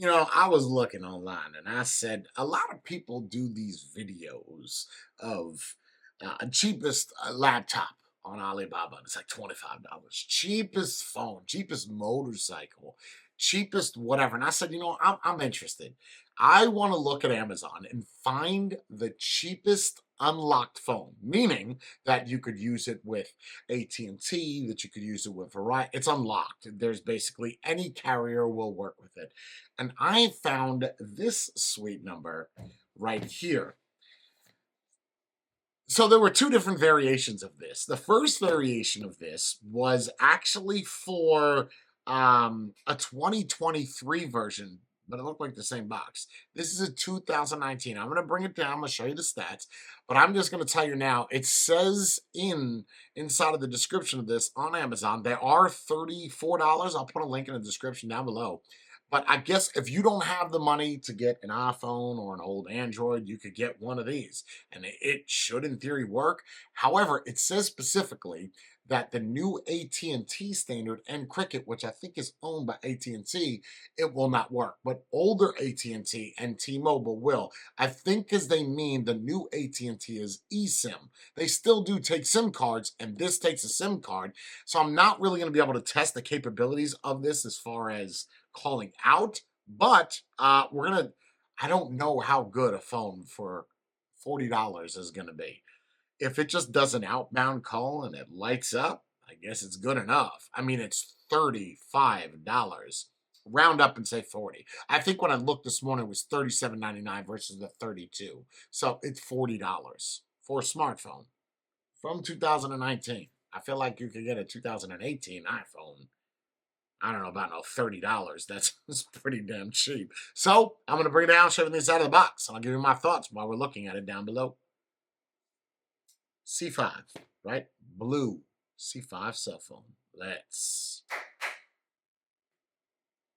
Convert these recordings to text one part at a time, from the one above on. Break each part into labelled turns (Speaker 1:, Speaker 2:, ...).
Speaker 1: I was looking online and I said a lot of people do these videos of cheapest laptop on Alibaba. It's like $25. Cheapest phone, cheapest motorcycle, cheapest whatever. And I said, I'm interested. I want to look at Amazon and find the cheapest unlocked phone, meaning that you could use it with AT&T, that you could use it with Verizon. It's unlocked. There's basically any carrier will work with it. And I found this sweet number right here. So there were two different variations of this. The first variation of this was actually for a 2023 version, but it looked like the same box. This is a 2019. I'm going to bring it down. I'm going to show you the stats, but I'm just going to tell you now. It says inside of the description of this on Amazon, they are $34. I'll put a link in the description down below. But I guess if you don't have the money to get an iPhone or an old Android, you could get one of these, and it should, in theory, work. However, it says specifically that the new AT&T standard and Cricket, which I think is owned by AT&T, it will not work. But older AT&T and T-Mobile will. I think because they mean the new AT&T is eSIM. They still do take SIM cards, and this takes a SIM card. So I'm not really going to be able to test the capabilities of this as far as calling out, but I don't know how good a phone for $40 is gonna be. If it just does an outbound call and it lights up, I guess it's good enough. I mean, it's $35. Round up and say 40. I think when I looked this morning, it was $37.99 versus the 32. So it's $40 for a smartphone from 2019. I feel like you could get a 2018 iPhone. I don't know about no $30. That's pretty damn cheap. So I'm gonna bring it down, show this out of the box, and I'll give you my thoughts while we're looking at it down below. C5, right? Blue C5 cell phone. Let's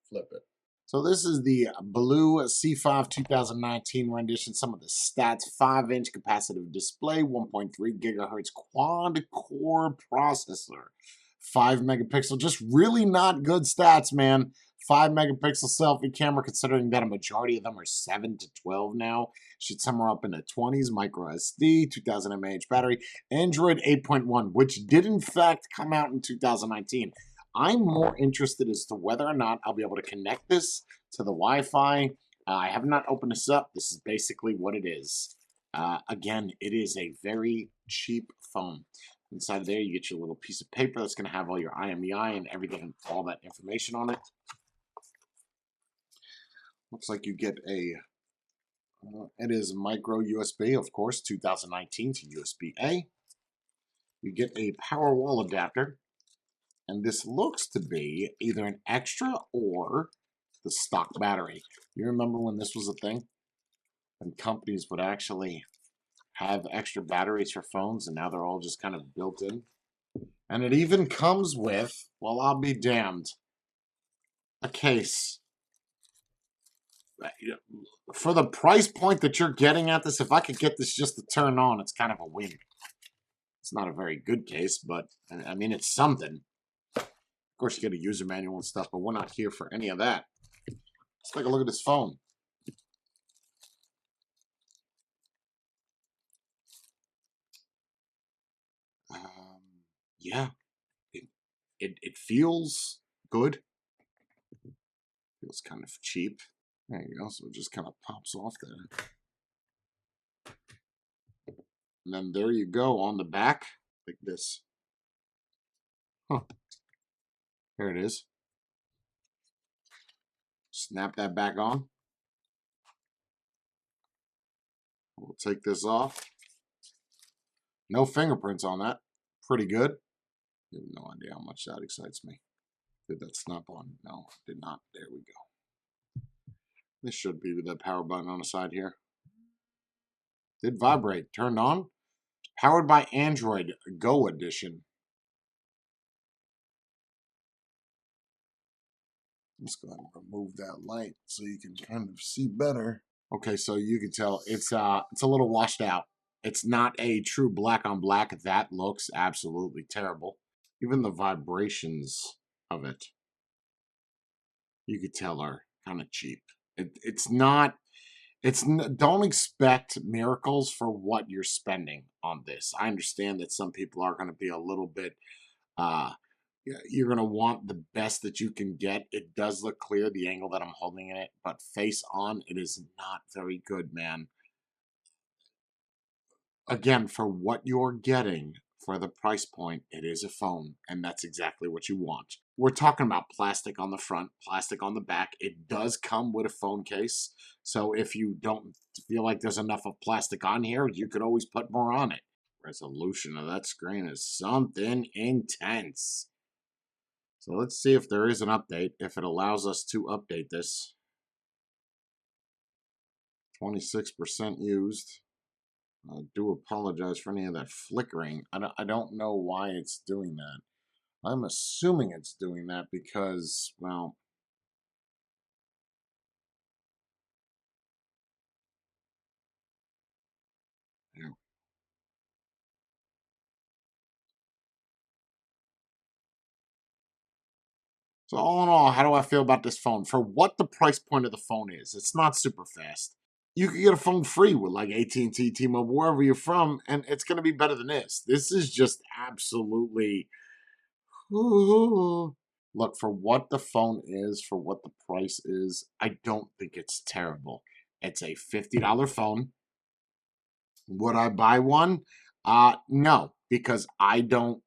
Speaker 1: flip it. So this is the Blue C5 2019 rendition. Some of the stats: 5-inch capacitive display, 1.3 gigahertz quad-core processor, 5 megapixel. Just really not good stats, man. 5 megapixel selfie camera, considering that a majority of them are 7 to 12 now. Should somewhere up in the 20s. Micro SD, 2000 mAh battery. Android 8.1, which did in fact come out in 2019. I'm more interested as to whether or not I'll be able to connect this to the Wi-Fi. I have not opened this up. This is basically what it is. Again, it is a very cheap phone. Inside of there, you get your little piece of paper that's going to have all your IMEI and everything, all that information on it. Looks like you get a, it is micro USB, of course, 2019 to USB-A. You get a power wall adapter. And this looks to be either an extra or the stock battery. You remember when this was a thing? When companies would actually have extra batteries for phones, and now they're all just kind of built in. And it even comes with, well, I'll be damned, a case. For the price point that you're getting at this, if I could get this just to turn on, it's kind of a win. It's not a very good case, but I mean, it's something. Of course, you get a user manual and stuff, but we're not here for any of that. Let's take a look at this phone. Yeah, it feels good. Feels kind of cheap. There you go. So it just kind of pops off there. And then there you go on the back, like this. Huh. There it is. Snap that back on. We'll take this off. No fingerprints on that. Pretty good. I have no idea how much that excites me. Did that snap on? No, did not. There we go. This should be the power button on the side here. Did vibrate. Turned on. Powered by Android Go Edition. Let's go ahead and remove that light so you can kind of see better. Okay, so you can tell it's a little washed out. It's not a true black on black. That looks absolutely terrible. Even the vibrations of it, you could tell are kind of cheap. It's not. Don't expect miracles for what you're spending on this. I understand that some people are going to be a little bit. Uh, you're going to want the best that you can get. It does look clear the angle that I'm holding in it, but face on, it is not very good, man. Again, for what you're getting for the price point, it is a phone, and that's exactly what you want. We're talking about plastic on the front, plastic on the back. It does come with a phone case, so if you don't feel like there's enough of plastic on here, you could always put more on it. Resolution of that screen is something intense. So let's see if there is an update, if it allows us to update this. 26% used. I do apologize for any of that flickering. I don't know why it's doing that. I'm assuming it's doing that because, well, yeah. So all in all, how do I feel about this phone? For what the price point of the phone is, it's not super fast. You could get a phone free with like AT&T, T-Mobile, wherever you're from, and it's going to be better than this. This is just absolutely look, for what the phone is, for what the price is, I don't think it's terrible. It's a $50 phone. Would I buy one? No, because I don't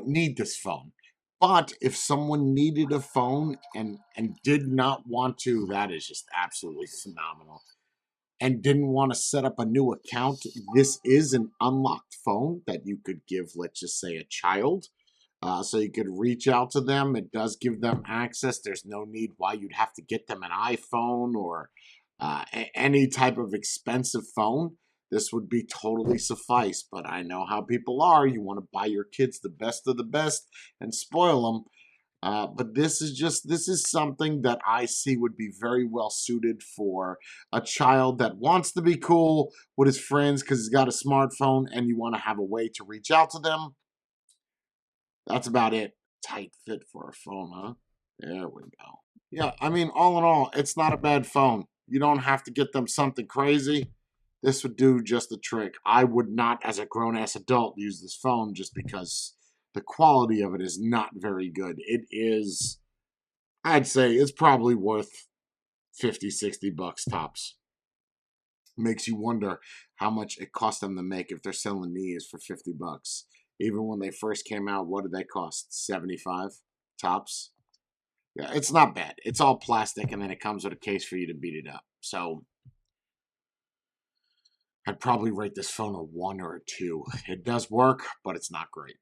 Speaker 1: need this phone. But if someone needed a phone and did not want to, that is just absolutely phenomenal. And didn't want to set up a new account, this is an unlocked phone that you could give, let's just say, a child. So you could reach out to them. It does give them access. There's no need why you'd have to get them an iPhone or any type of expensive phone. This would be totally suffice. But I know how people are. You want to buy your kids the best of the best and spoil them. But this is something that I see would be very well suited for a child that wants to be cool with his friends because he's got a smartphone and you want to have a way to reach out to them. That's about it. Tight fit for a phone, huh? There we go. Yeah, I mean, all in all, it's not a bad phone. You don't have to get them something crazy. This would do just the trick. I would not, as a grown ass adult, use this phone just because the quality of it is not very good. It is, I'd say, it's probably worth 50, 60 bucks tops. Makes you wonder how much it cost them to make if they're selling these for 50 bucks. Even when they first came out, what did they cost? 75 tops. Yeah, it's not bad. It's all plastic, and then it comes with a case for you to beat it up. So I'd probably rate this phone a 1 or a 2. It does work, but it's not great.